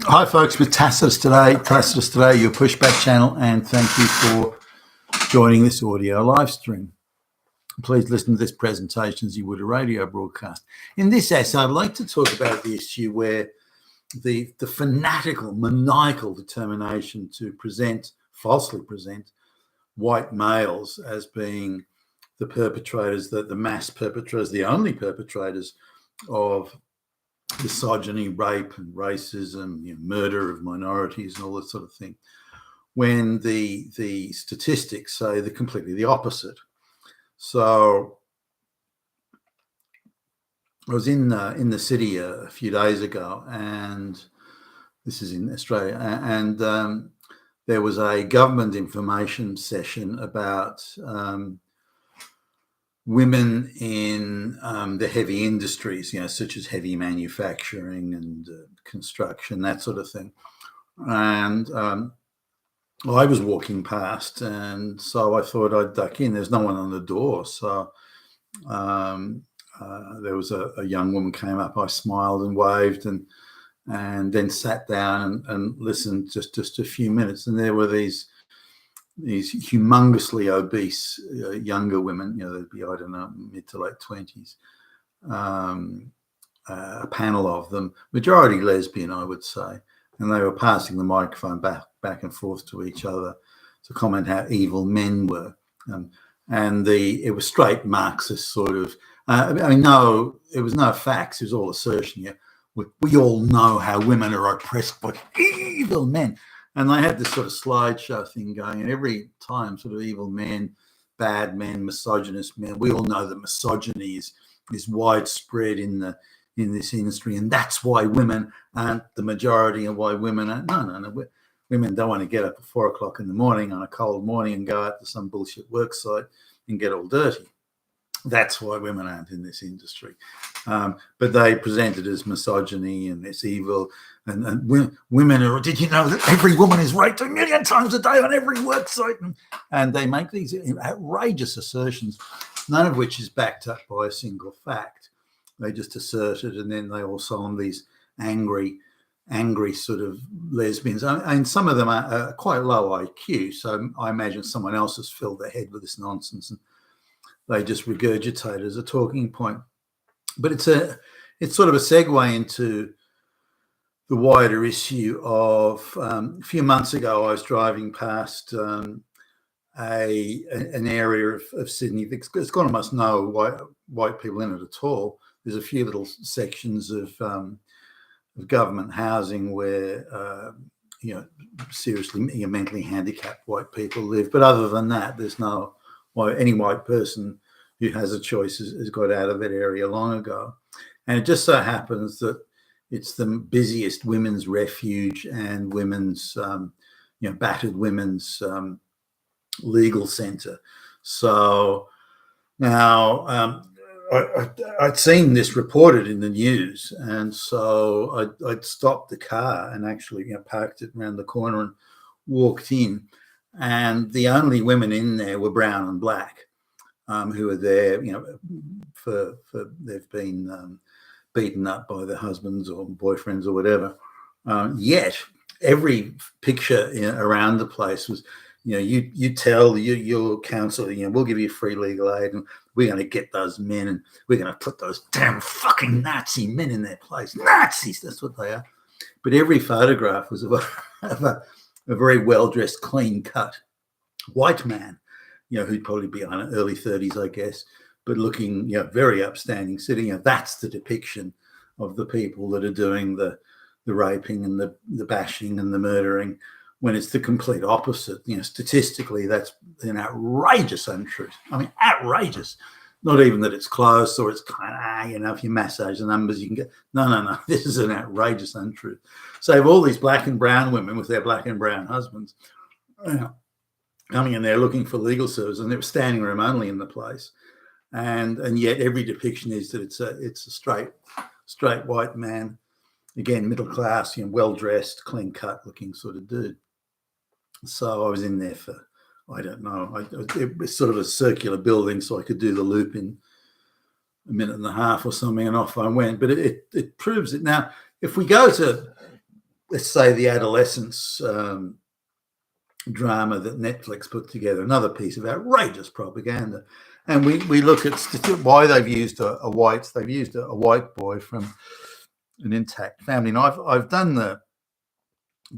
Hi, folks, with Tacitus today, your pushback channel, and thank you for joining this audio live stream. Please listen to this presentation as you would a radio broadcast. In this essay, I'd like to talk about the issue where the fanatical, maniacal determination to falsely present white males as being the perpetrators, the mass perpetrators, the only perpetrators of misogyny, rape and racism, murder of minorities and all that sort of thing, when the statistics say completely the opposite. So I was in the city a few days ago, and this is in Australia, and there was a government information session about women in the heavy industries, such as heavy manufacturing and construction, that sort of thing. And I was walking past, and so I thought I'd duck in. There's no one on the door, so there was a young woman came up. I smiled and waved, and then sat down and listened just a few minutes. And there were these humongously obese younger women, they'd be, I don't know, mid to late 20s, a panel of them, majority lesbian, I would say, and they were passing the microphone back and forth to each other to comment how evil men were, and it was straight Marxist sort of. No, it was no facts; it was all assertion. Yeah, we all know how women are oppressed by evil men. And they had this sort of slideshow thing going, and every time sort of evil men, bad men, misogynist men, we all know that misogyny is widespread in this industry, and that's why women aren't the majority, and why women aren't. No. Women don't want to get up at 4 o'clock in the morning on a cold morning and go out to some bullshit work site and get all dirty. That's why women aren't in this industry. But they present it as misogyny and it's evil. And women are, did you know that every woman is raped 1 million times a day on every work site? And they make these outrageous assertions, none of which is backed up by a single fact. They just assert it, and then they also on these angry sort of lesbians. And some of them are quite low IQ. So I imagine someone else has filled their head with this nonsense, and they just regurgitate it as a talking point. But it's sort of a segue into the wider issue of a few months ago, I was driving past an area of Sydney. It's got almost no white people in it at all. There's a few little sections of government housing where seriously mentally handicapped white people live. But other than that, there's no any white person who has a choice has got out of that area long ago. And it just so happens that it's the busiest women's refuge and women's, battered women's legal centre. So now I'd seen this reported in the news, and so I'd stopped the car and actually parked it around the corner and walked in. And the only women in there were brown and black, who are there, for they've been beaten up by their husbands or boyfriends or whatever. Yet every picture around the place was, you tell your counsel, we'll give you free legal aid, and we're going to get those men, and we're going to put those damn fucking Nazi men in their place. Nazis, that's what they are. But every photograph was of a very well-dressed, clean-cut white man, who'd probably be on early 30s, I guess, but looking, very upstanding, sitting. That's the depiction of the people that are doing the raping and the bashing and the murdering, when it's the complete opposite. Statistically, that's an outrageous untruth. I mean, outrageous. Not even that it's close or it's kind of, if you massage the numbers, you can get. No. This is an outrageous untruth. So you have all these black and brown women with their black and brown husbands coming in there looking for legal service, and they were standing room only in the place. And yet every depiction is that it's a straight white man, again, middle class, well dressed, clean cut looking sort of dude. So I was in there for, I don't know, it was sort of a circular building, so I could do the loop in a minute and a half or something, and off I went. But it proves it. Now, if we go to let's say, the adolescence drama that Netflix put together, another piece of outrageous propaganda. And we look at why they've used they've used a white boy from an intact family. And I've done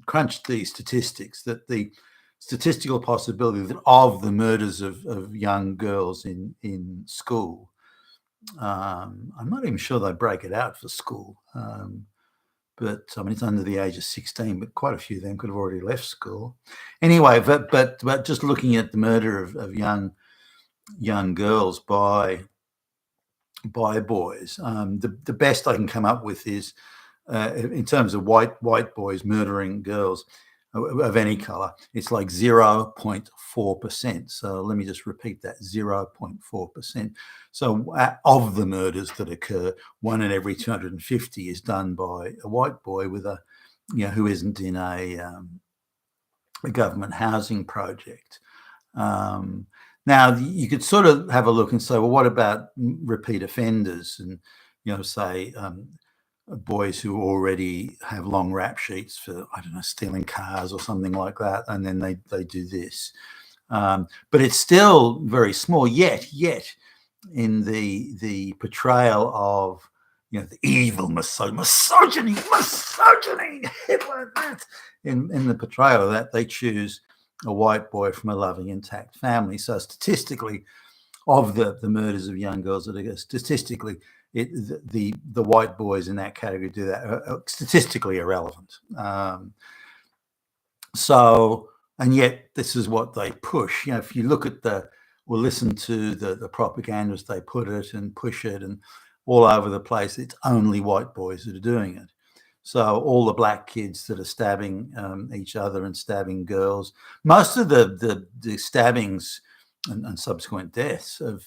crunched the statistics, that the statistical possibility that of the murders of young girls in school, I'm not even sure they break it out for school, but I mean, it's under the age of 16, but quite a few of them could have already left school. Anyway, but just looking at the murder of young girls by boys, the best I can come up with is, in terms of white boys murdering girls of any color, it's like 0.4%. So let me just repeat that: 0.4%. So of the murders that occur, 1 in every 250 is done by a white boy with a, who isn't in a government housing project. Now you could sort of have a look and say, well, what about repeat offenders, and say boys who already have long rap sheets for, I don't know, stealing cars or something like that, and then they do this. But it's still very small. Yet in the portrayal of the evil misogyny in the portrayal of that, they choose a white boy from a loving, intact family. So statistically, of the murders of young girls that are statistically, the white boys in that category do that are statistically irrelevant. So, and yet this is what they push. If you look at or listen to the propagandists, they put it and push it, and all over the place, it's only white boys that are doing it. So all the black kids that are stabbing each other and stabbing girls, most of the stabbings and subsequent deaths of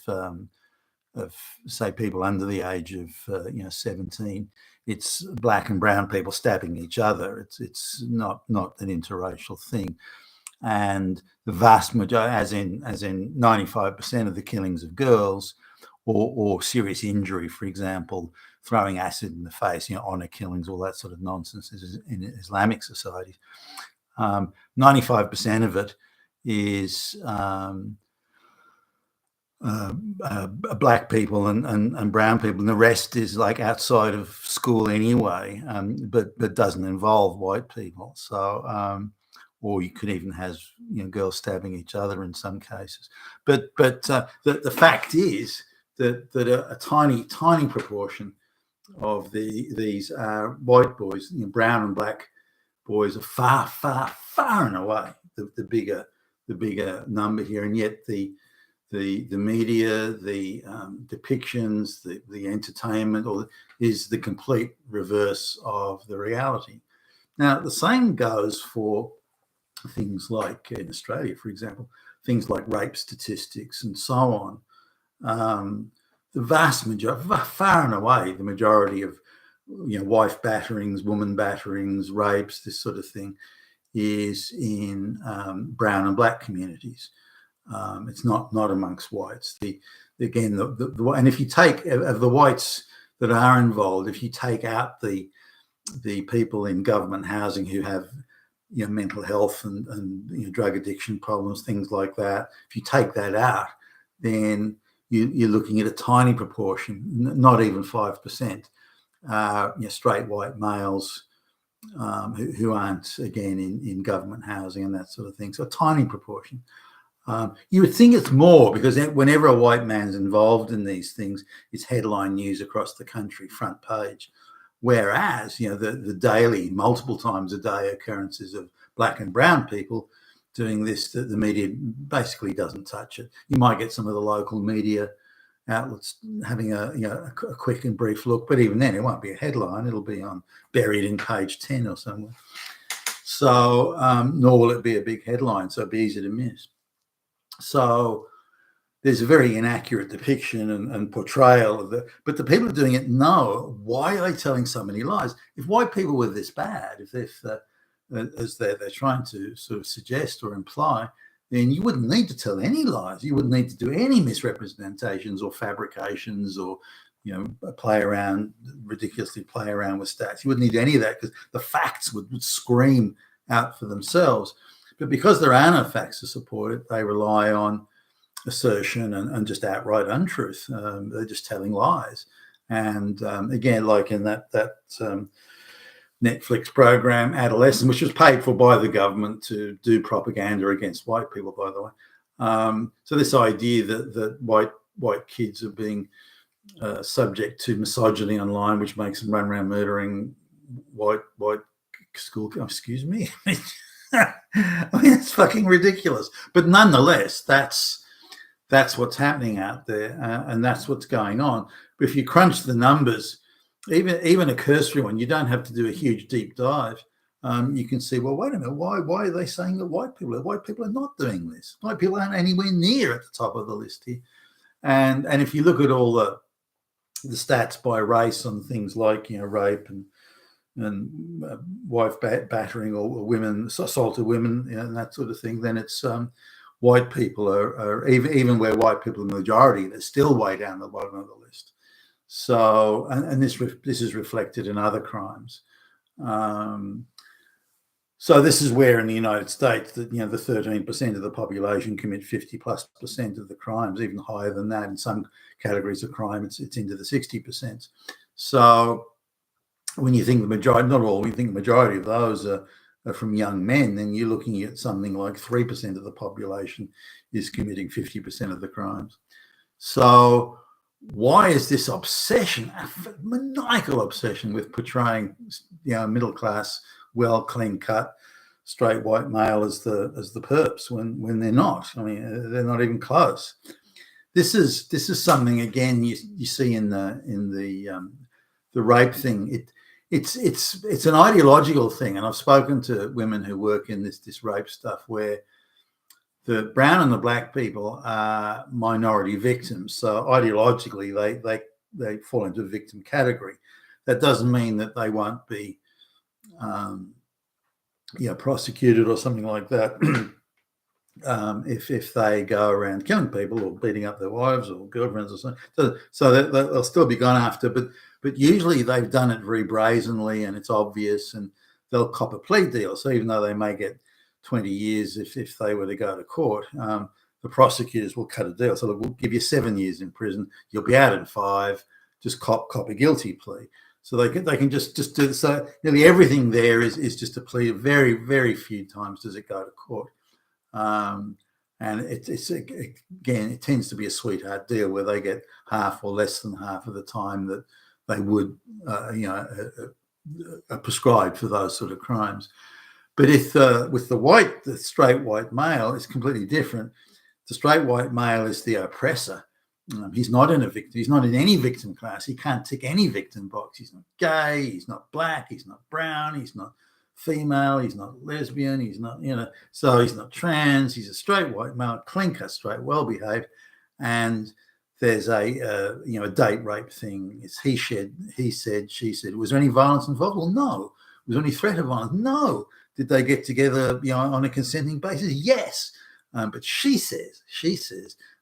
say people under the age of 17, it's black and brown people stabbing each other. It's not an interracial thing. And the vast majority, as in 95% of the killings of girls, or serious injury, for example, throwing acid in the face, honor killings, all that sort of nonsense in Islamic societies. 95% of it is black people and brown people, and the rest is like outside of school anyway, but doesn't involve white people. So, or you could even have girls stabbing each other in some cases. But the fact is that a tiny proportion of these white boys, brown and black boys, are far and away the bigger number here, and yet the media, the depictions, the entertainment, is the complete reverse of the reality. Now, the same goes for things like, in Australia, for example, things like rape statistics and so on. The vast majority, far and away, the majority of wife batterings, woman batterings, rapes, this sort of thing, is in brown and black communities. It's not amongst whites. And if you take of the whites that are involved, if you take out the people in government housing who have mental health and drug addiction problems, things like that, if you take that out, then you're looking at a tiny proportion, not even 5%, straight white males who aren't, again, in government housing and that sort of thing. So a tiny proportion. You would think it's more, because whenever a white man's involved in these things, it's headline news across the country, front page. Whereas, the daily, multiple times a day occurrences of black and brown people doing this, the media basically doesn't touch it. You might get some of the local media outlets having a quick and brief look, but even then it won't be a headline. It'll be buried in page 10 or somewhere. So, nor will it be a big headline, so it'll be easy to miss. So there's a very inaccurate depiction and portrayal of but the people who are doing it know, why are they telling so many lies? If white people were this bad, as they're trying to sort of suggest or imply, then you wouldn't need to tell any lies. You wouldn't need to do any misrepresentations or fabrications or ridiculously play around with stats. You wouldn't need any of that because the facts would scream out for themselves. But because there are no facts to support it, they rely on assertion and just outright untruth. They're just telling lies. And again, like in that Netflix program, Adolescent, which was paid for by the government to do propaganda against white people, by the way. So this idea that white kids are being subject to misogyny online, which makes them run around murdering white school. Oh, excuse me. I mean, it's fucking ridiculous. But nonetheless, that's what's happening out there, and that's what's going on. But if you crunch the numbers, even a cursory one, you don't have to do a huge deep dive. You can see, well, wait a minute, why are they saying that white people are not doing this? White people aren't anywhere near at the top of the list here. And if you look at all the stats by race on things like rape and wife battering or women assaulted women and that sort of thing, then it's white people are even where white people are the majority, they're still way down the bottom of the list. So and this is reflected in other crimes. So this is where in the United States that the 13% of the population commit 50+% of the crimes, even higher than that in some categories of crime. It's into the 60%. So when you think the majority, not all, when you think the majority of those are from young men, then you're looking at something like 3% of the population is committing 50% of the crimes. So why is this obsession, a maniacal obsession with portraying middle class, well, clean cut, straight white male as the perps when they're not? I mean, they're not even close. This is something again you see in the rape thing. It's an ideological thing, and I've spoken to women who work in this rape stuff where the brown and the black people are minority victims. So ideologically, they fall into a victim category. That doesn't mean that they won't be prosecuted or something like that if they go around killing people or beating up their wives or girlfriends or something. So they'll still be gone after, but usually they've done it very brazenly and it's obvious, and they'll cop a plea deal. So even though they may get 20 years if they were to go to court, the prosecutors will cut a deal. So we'll give you 7 years in prison. You'll be out in 5. Just cop a guilty plea. So they can just do so. Nearly everything there is just a plea. Very, very few times does it go to court. And it's again, it tends to be a sweetheart deal where they get half or less than half of the time that they would, are prescribed for those sort of crimes. But if with the straight white male, it's completely different. The straight white male is the oppressor. He's not in He's not in any victim class. He can't tick any victim box. He's not gay. He's not black. He's not brown. He's not female. He's not lesbian. He's not, so he's not trans. He's a straight white male, clinker, straight, well behaved. And there's a date rape thing. It's he said, she said. Was there any violence involved? Well, no. Was there any threat of violence? No. Did they get together, on a consenting basis? Yes. But she says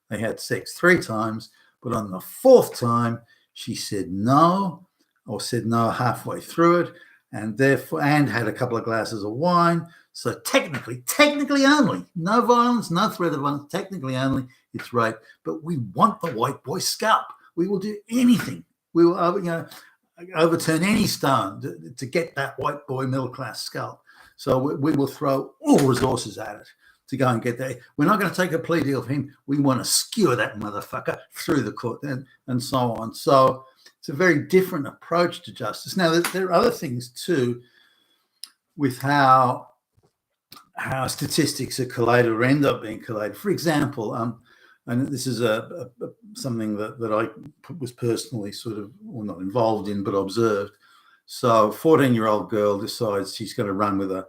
they had sex 3 times, but on the 4th time, she said no, or said no halfway through it, and had a couple of glasses of wine. So technically only, no violence, no threat of violence, technically only, it's rape. But we want the white boy's scalp. We will do anything. We will, overturn any stone to get that white boy middle class scalp. So we will throw all resources at it to go and get that. We're not going to take a plea deal for him. We want to skewer that motherfucker through the court and so on. So it's a very different approach to justice. Now, there are other things too with how statistics are collated or end up being collated. For example, and this is something that I was personally sort of, well, not involved in, but observed. So 14-year-old girl decides she's going to run with a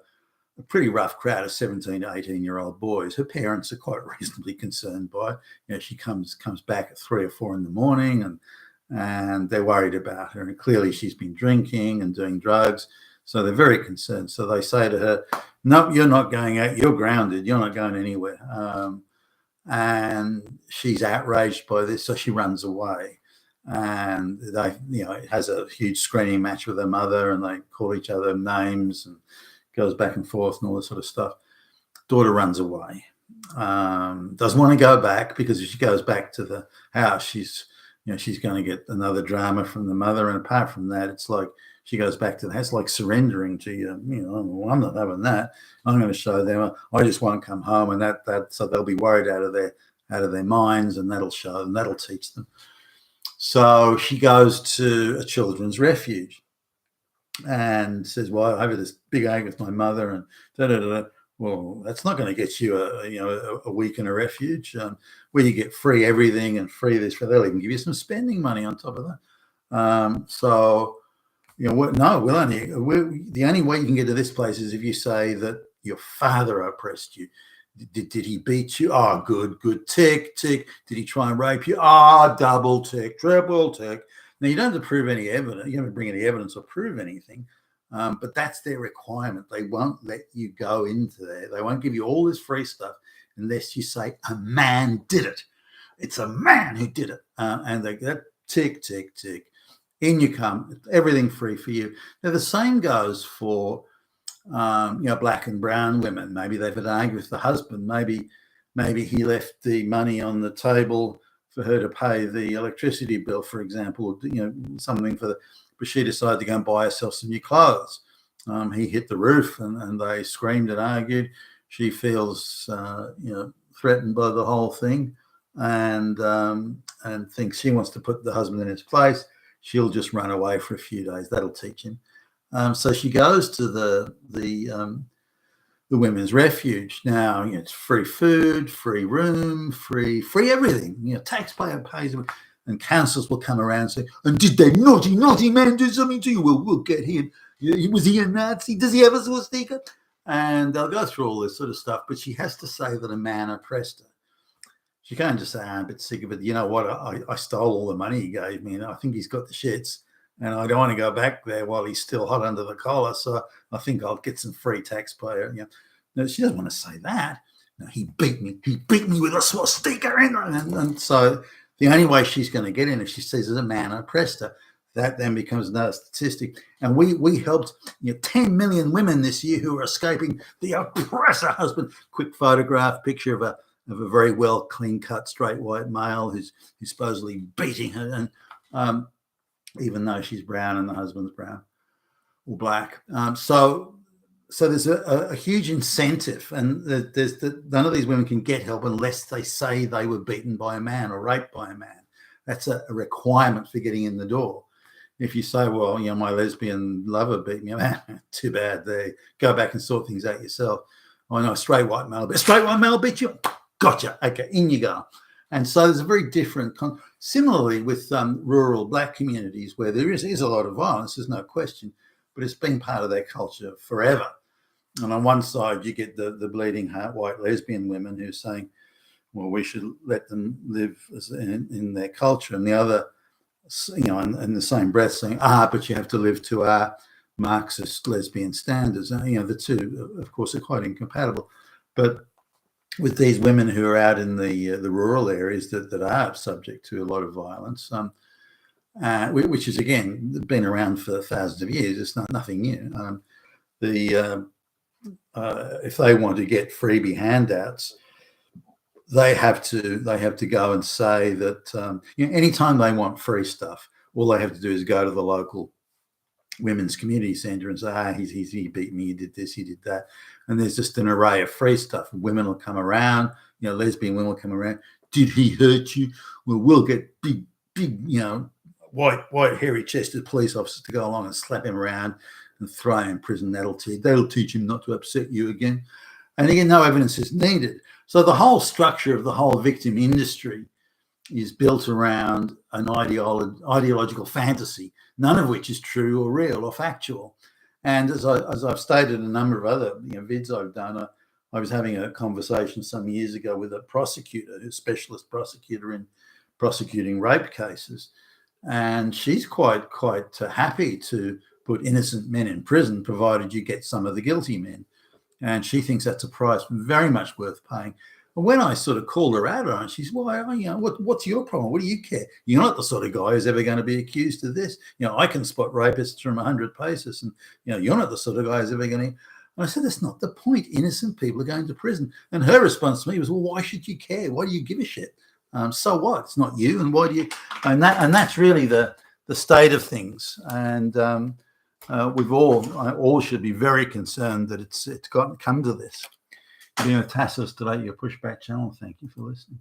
pretty rough crowd of 17 to 18-year-old boys. Her parents are quite reasonably concerned by it. She comes back at 3 or 4 in the morning and they're worried about her. And clearly she's been drinking and doing drugs. So they're very concerned. So they say to her, no, you're not going out. You're grounded. You're not going anywhere. And she's outraged by this. So she runs away. and they, it has a huge screening match with her mother, and they call each other names and goes back and forth and all this sort of stuff. Daughter runs away. Doesn't want to go back, because if she goes back to the house, she's going to get another drama from the mother. And apart from that, it's like she goes back to the house, like surrendering to you. Well, I'm not having that. I'm going to show them. I just want to come home, and that so they'll be worried out of their minds, and that'll show them, that'll teach them. So she goes to a children's refuge and says, "Well, I have this big argument with my mother," and da da da. Well, that's not going to get you a week in a refuge where you get free everything and free this. They'll even give you some spending money on top of that. So the only way you can get to this place is if you say that your father oppressed you. Did he beat you? Oh, good. Tick. Did he try and rape you? Oh, double tick, triple tick. Now, you don't have to prove any evidence. You don't have to bring any evidence or prove anything. But that's their requirement. They won't let you go into there. They won't give you all this free stuff unless you say a man did it. It's a man who did it. And they that tick. In you come. Everything free for you. Now, the same goes for black and brown women. Maybe they've had an argument with the husband. Maybe he left the money on the table for her to pay the electricity bill, for example, or, something but she decided to go and buy herself some new clothes. He hit the roof, and they screamed and argued. She feels, threatened by the whole thing, and thinks she wants to put the husband in his place. She'll just run away for a few days. That'll teach him. So she goes to the women's refuge. Now, it's free food, free room, free everything. Taxpayer pays them. And councils will come around and say, "And did that naughty man do something to you? Well, we'll get him. Was he a Nazi? Does he have a swastika?" And they'll go through all this sort of stuff. But she has to say that a man oppressed her. She can't just say, "I'm a bit sick of it. You know what? I stole all the money he gave me, and I think he's got the shits. And I don't want to go back there while he's still hot under the collar. So I think I'll get some free taxpayer." No, she doesn't want to say that. No, he beat me. He beat me with a swastika. And so the only way she's going to get in if she says that a man oppressed her. That then becomes another statistic. And we helped 10 million women this year who are escaping the oppressor husband. Quick photograph, picture of a very well clean-cut straight white male who's supposedly beating her, and even though she's brown and the husband's brown or black. So there's a huge incentive, and none of these women can get help unless they say they were beaten by a man or raped by a man. That's a requirement for getting in the door. If you say, "Well, my lesbian lover beat me," too bad. They go back and sort things out yourself. "Oh no, straight white male beat you. Gotcha. Okay, in you go." And so there's a very different. Similarly with rural black communities where there is a lot of violence, there's no question, but it's been part of their culture forever. And on one side, you get the bleeding heart white lesbian women who are saying, "Well, we should let them live in their culture," and the other, in the same breath saying, "But you have to live to our Marxist lesbian standards." And, the two, of course, are quite incompatible. But with these women who are out in the rural areas that are subject to a lot of violence, which is, again, been around for thousands of years. It's nothing new. If they want to get freebie handouts, they have to go and say that anytime they want free stuff, all they have to do is go to the local women's community centre and say, he beat me, he did this, he did that, and there's just an array of free stuff. Women will come around, lesbian women will come around. "Did he hurt you? Well, we'll get big, white hairy-chested police officers to go along and slap him around and throw him in prison. That'll teach him not to upset you again." And again, no evidence is needed. So the whole structure of the whole victim industry is built around an ideological fantasy, none of which is true or real or factual. And as I've stated in a number of other vids I've done, I was having a conversation some years ago with a prosecutor, a specialist prosecutor in prosecuting rape cases, and she's quite happy to put innocent men in prison, provided you get some of the guilty men. And she thinks that's a price very much worth paying. And when I sort of called her out on it, she said, well, what's your problem? What do you care? You're not the sort of guy who's ever going to be accused of this. I can spot rapists from 100 paces, and, you're not the sort of guy who's ever going to. And I said, that's not the point. Innocent people are going to prison. And her response to me was, well, why should you care? Why do you give a shit? So what? It's not you. And why do you? And that's really the state of things. And we've all should be very concerned that it's come to this. Being a Tassos today, your pushback channel. Thank you for listening.